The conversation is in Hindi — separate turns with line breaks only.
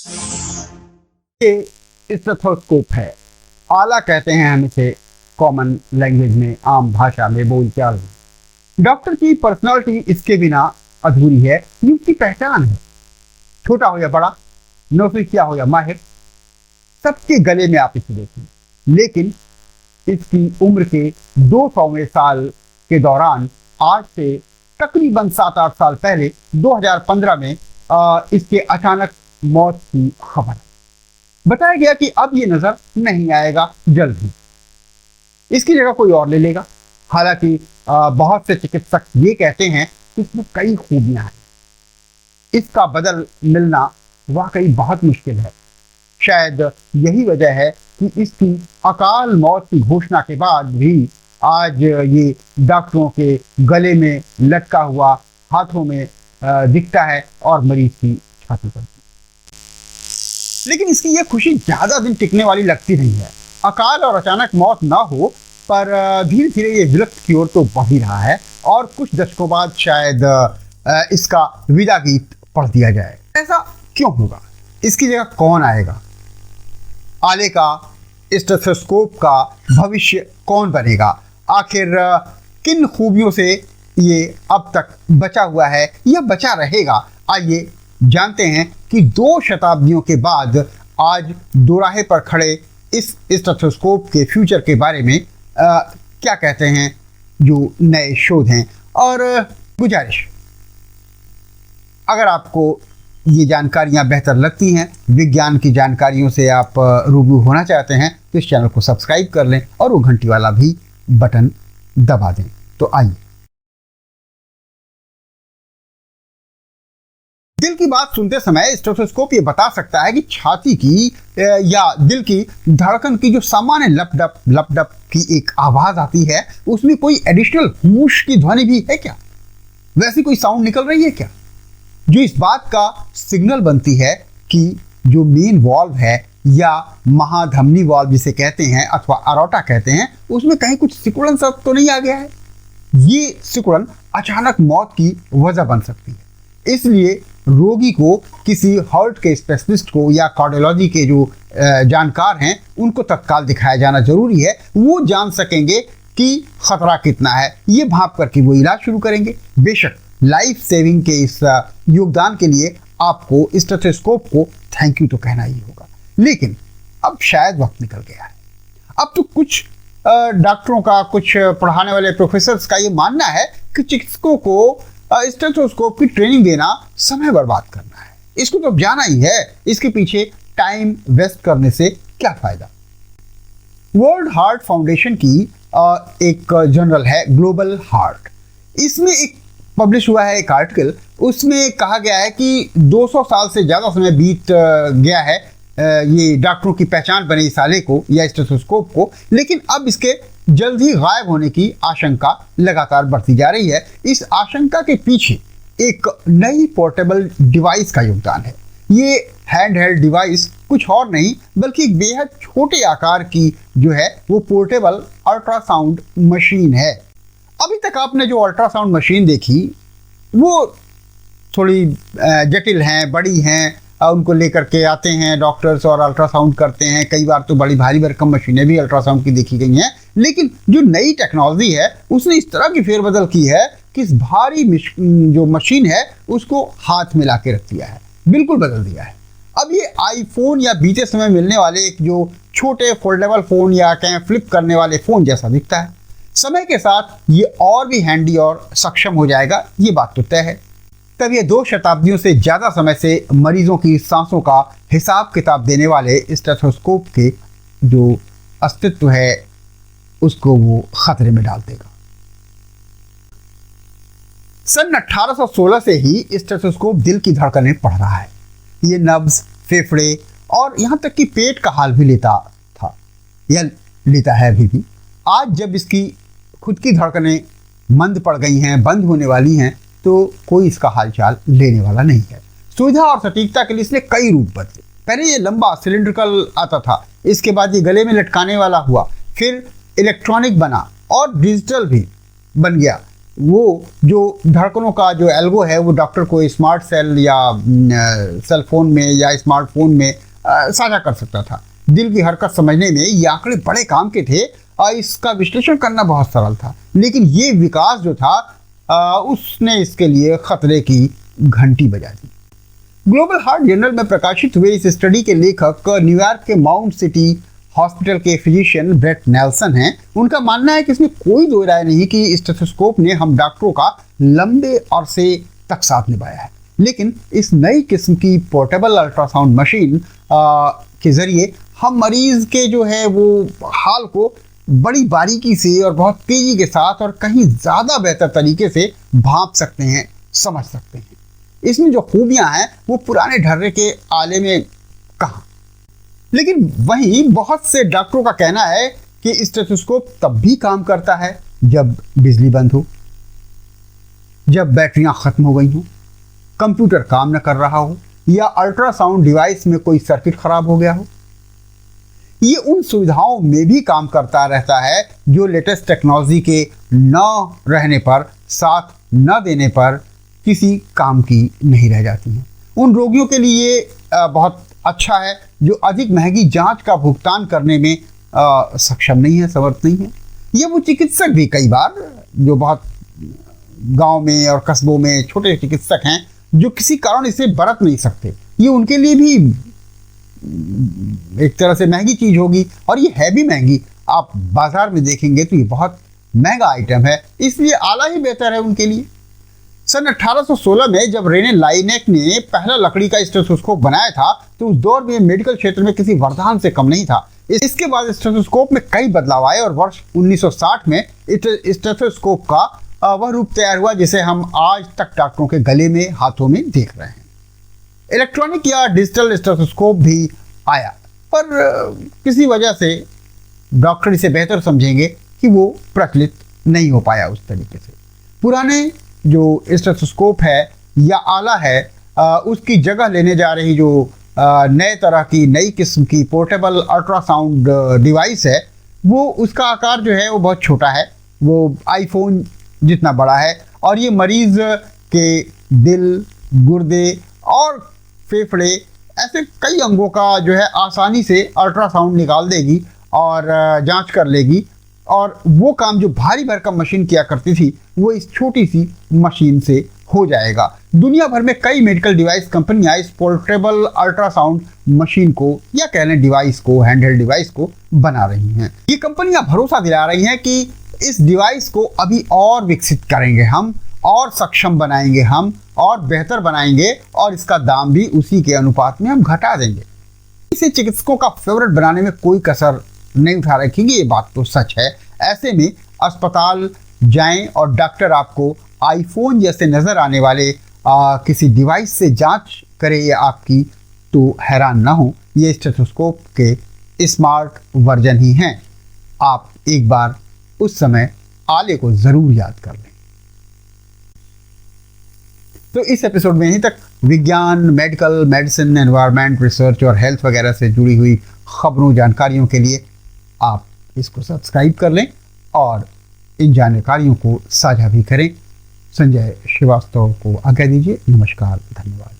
ये स्टेथोस्कोप है। आला कहते हैं हम इसे कॉमन लैंग्वेज में, आम भाषा में बोलचाल में। डॉक्टर की पर्सनालिटी इसके बिना अधूरी है, ये उसकी पहचान है। छोटा हो या बड़ा, नौसिखिया हो या माहिर, सबके गले में आप इसे देखें। लेकिन इसकी उम्र के 200वें साल के दौरान, आज से तकरीबन 7-8 साल पहले 2015 में इसके अचानक मौत की खबर। बताया गया कि अब ये नजर नहीं आएगा, जल्द ही इसकी जगह कोई और ले लेगा। हालांकि बहुत से चिकित्सक ये कहते हैं कि इसमें कई खूबियां हैं, इसका बदल मिलना वाकई बहुत मुश्किल है। शायद यही वजह है कि इसकी अकाल मौत की घोषणा के बाद भी आज ये डॉक्टरों के गले में लटका हुआ, हाथों में दिखता है और मरीज की छाती पर। लेकिन इसकी ये खुशी ज्यादा दिन टिकने वाली लगती नहीं है। अकाल और अचानक मौत ना हो, पर धीरे धीरे ये विलुप्त की ओर तो बढ़ ही रहा है और कुछ दशकों बाद शायद इसका विदा गीत पढ़ दिया जाए। ऐसा क्यों होगा? इसकी जगह कौन आएगा? आले का, स्टेथोस्कोप का भविष्य कौन बनेगा? आखिर किन खूबियों से ये अब तक बचा हुआ है या बचा रहेगा? आइए जानते हैं कि 2 शताब्दियों के बाद आज दोराहे पर खड़े इस स्टेथोस्कोप के फ्यूचर के बारे में क्या कहते हैं जो नए शोध हैं। और गुजारिश, अगर आपको ये जानकारियां बेहतर लगती हैं, विज्ञान की जानकारियों से आप रूबरू होना चाहते हैं, तो इस चैनल को सब्सक्राइब कर लें और वो घंटी वाला भी बटन दबा दें। तो आइए, दिल की बात सुनते समय स्टेथोस्कोप ये बता सकता है कि छाती की या दिल की धड़कन की जो सामान्य लप डप की एक आवाज आती है, उसमें कोई एडिशनल हूश की ध्वनि भी है क्या? वैसी कोई साउंड निकल रही है क्या, जो इस बात का सिग्नल बनती है कि जो मेन वॉल्व है या महाधमनी वॉल्व जिसे कहते हैं अथवा अरोटा कहते हैं, उसमें कहीं कुछ सिकुड़न सा तो नहीं आ गया है? ये सिकुड़न अचानक मौत की वजह बन सकती है। इसलिए रोगी को किसी हार्ट के स्पेशलिस्ट को या कार्डियोलॉजी के जो जानकार हैं उनको तत्काल दिखाया जाना जरूरी है। वो जान सकेंगे कि खतरा कितना है, ये भाप करके वो इलाज शुरू करेंगे। बेशक लाइफ सेविंग के इस योगदान के लिए आपको स्टेथोस्कोप को थैंक यू तो कहना ही होगा। लेकिन अब शायद वक्त निकल गया है। अब तो कुछ डॉक्टरों का, कुछ पढ़ाने वाले प्रोफेसर्स का ये मानना है कि चिकित्सकों को स्टेथोस्कोप की ट्रेनिंग देना समय बर्बाद करना है। इसको तो जाना ही है, इसके पीछे टाइम वेस्ट करने से क्या फायदा। वर्ल्ड हार्ट फाउंडेशन की एक जर्नल है ग्लोबल हार्ट, इसमें एक पब्लिश हुआ है एक आर्टिकल। उसमें कहा गया है कि 200 साल से ज़्यादा समय बीत गया है ये डॉक्टरों की पहचान बने इस आले को या स्टेथोस्कोप को, लेकिन अब इसके जल्द ही गायब होने की आशंका लगातार बढ़ती जा रही है। इस आशंका के पीछे एक नई पोर्टेबल डिवाइस का योगदान है। ये हैंड हेल्ड डिवाइस कुछ और नहीं बल्कि एक बेहद छोटे आकार की जो है वो पोर्टेबल अल्ट्रासाउंड मशीन है। अभी तक आपने जो अल्ट्रासाउंड मशीन देखी वो थोड़ी जटिल हैं, बड़ी हैं, उनको लेकर के आते हैं डॉक्टर्स और अल्ट्रासाउंड करते हैं। कई बार तो बड़ी भारी भरकम मशीनें भी अल्ट्रासाउंड की देखी गई हैं। लेकिन जो नई टेक्नोलॉजी है उसने इस तरह की फेरबदल की है कि इस भारी जो मशीन है उसको हाथ में ला के रख दिया है, बिल्कुल बदल दिया है। अब ये आईफोन या बीते समय मिलने वाले एक जो छोटे फोल्डेबल फ़ोन या कहें फ्लिप करने वाले फ़ोन जैसा दिखता है। समय के साथ ये और भी हैंडी और सक्षम हो जाएगा, ये बात तो तय है। तब ये 2 शताब्दियों से ज़्यादा समय से मरीजों की सांसों का हिसाब किताब देने वाले स्टेथोस्कोप के जो अस्तित्व है उसको वो खतरे में डाल देगा। सन 1816 से ही स्टेथोस्कोप दिल की धड़कनें पढ़ रहा है। ये नब्ज, फेफड़े और यहाँ तक कि पेट का हाल भी लेता था या लेता है अभी भी। आज जब इसकी खुद की धड़कनें मंद पड़ गई हैं, बंद होने वाली हैं, तो कोई इसका हालचाल लेने वाला नहीं है। सुविधा और सटीकता के लिए इसने कई रूप बदले। पहले ये लंबा सिलिंड्रिकल आता था, इसके बाद ये गले में लटकाने वाला हुआ, फिर इलेक्ट्रॉनिक बना और डिजिटल भी बन गया। वो जो धड़कनों का जो एल्गो है वो डॉक्टर को स्मार्ट सेल या सेल फोन में या स्मार्टफोन में साझा कर सकता था। दिल की हरकत समझने में ये आंकड़े बड़े काम के थे और इसका विश्लेषण करना बहुत सरल था। लेकिन ये विकास जो था उसने इसके लिए खतरे की घंटी बजा दी। ग्लोबल हार्ट जर्नल में प्रकाशित हुए इस स्टडी के लेखक न्यूयॉर्क के माउंट सिटी हॉस्पिटल के फिजिशियन ब्रेट नेल्सन हैं। उनका मानना है कि इसमें कोई दो राय नहीं कि स्टेथोस्कोप ने हम डॉक्टरों का लंबे अरसे तक साथ निभाया है। लेकिन इस नई किस्म की पोर्टेबल अल्ट्रासाउंड मशीन के जरिए हम मरीज के जो है वो हाल को बड़ी बारीकी से और बहुत तेजी के साथ और कहीं ज़्यादा बेहतर तरीके से भांप सकते हैं, समझ सकते हैं। इसमें जो खूबियां हैं वो पुराने ढर्रे के आले में कहाँ। लेकिन वहीं बहुत से डॉक्टरों का कहना है कि स्टेथोस्कोप तब भी काम करता है जब बिजली बंद हो, जब बैटरियां खत्म हो गई हो, कंप्यूटर काम न कर रहा हो या अल्ट्रासाउंड डिवाइस में कोई सर्किट खराब हो गया हो। ये उन सुविधाओं में भी काम करता रहता है जो लेटेस्ट टेक्नोलॉजी के न रहने पर, साथ न देने पर किसी काम की नहीं रह जाती हैं। उन रोगियों के लिए बहुत अच्छा है जो अधिक महंगी जांच का भुगतान करने में सक्षम नहीं है, समर्थ नहीं है। ये वो चिकित्सक भी कई बार जो बहुत गांव में और कस्बों में छोटे चिकित्सक हैं जो किसी कारण इसे बरत नहीं सकते, ये उनके लिए भी एक तरह से महंगी चीज होगी। और ये है भी महंगी, आप बाजार में देखेंगे तो ये बहुत महंगा आइटम है, इसलिए आला ही बेहतर है उनके लिए। सन 1816 में जब रेने लाइनेक ने पहला लकड़ी का स्टेथोस्कोप बनाया था तो उस दौर में मेडिकल क्षेत्र में किसी वरदान से कम नहीं था। इसके बाद स्टेथोस्कोप में कई बदलाव आए और वर्ष 1960 में स्टेथोस्कोप का वह रूप तैयार हुआ जिसे हम आज तक डॉक्टरों के गले में, हाथों में देख रहे हैं। इलेक्ट्रॉनिक या डिजिटल स्टेथोस्कोप भी आया, पर किसी वजह से डॉक्टर इसे बेहतर समझेंगे कि वो प्रचलित नहीं हो पाया उस तरीके से। पुराने जो स्टेथोस्कोप है या आला है उसकी जगह लेने जा रही जो नए तरह की नई किस्म की पोर्टेबल अल्ट्रासाउंड डिवाइस है, वो उसका आकार जो है वो बहुत छोटा है, वो आईफोन जितना बड़ा है और ये मरीज के दिल, गुर्दे और फेफड़े ऐसे कई अंगों का जो है आसानी से अल्ट्रासाउंड निकाल देगी और जांच कर लेगी। और वो काम जो भारी भरकम मशीन किया करती थी वो इस छोटी सी मशीन से हो जाएगा। दुनिया भर में कई मेडिकल डिवाइस कंपनियां इस पोर्टेबल अल्ट्रासाउंड मशीन को या कह लें डिवाइस को, हैंडहेल्ड डिवाइस को बना रही हैं। ये कंपनियां भरोसा दिला रही हैं कि इस डिवाइस को अभी और विकसित करेंगे हम, और सक्षम बनाएंगे हम, और बेहतर बनाएंगे और इसका दाम भी उसी के अनुपात में हम घटा देंगे। इसे चिकित्सकों का फेवरेट बनाने में कोई कसर नहीं उठा रखेंगे, ये बात तो सच है। ऐसे में अस्पताल जाएं और डॉक्टर आपको आईफोन जैसे नजर आने वाले किसी डिवाइस से जांच करे या आपकी, तो हैरान ना हो, ये स्टेथोस्कोप के स्मार्ट वर्जन ही हैं। आप एक बार उस समय आले को जरूर याद कर लें। तो इस एपिसोड में यहीं तक। विज्ञान, मेडिकल, मेडिसिन, एनवायरनमेंट, रिसर्च और हेल्थ वगैरह से जुड़ी हुई खबरों, जानकारियों के लिए आप इसको सब्सक्राइब कर लें और इन जानकारियों को साझा भी करें। संजय श्रीवास्तव को आज्ञा दीजिए। नमस्कार, धन्यवाद।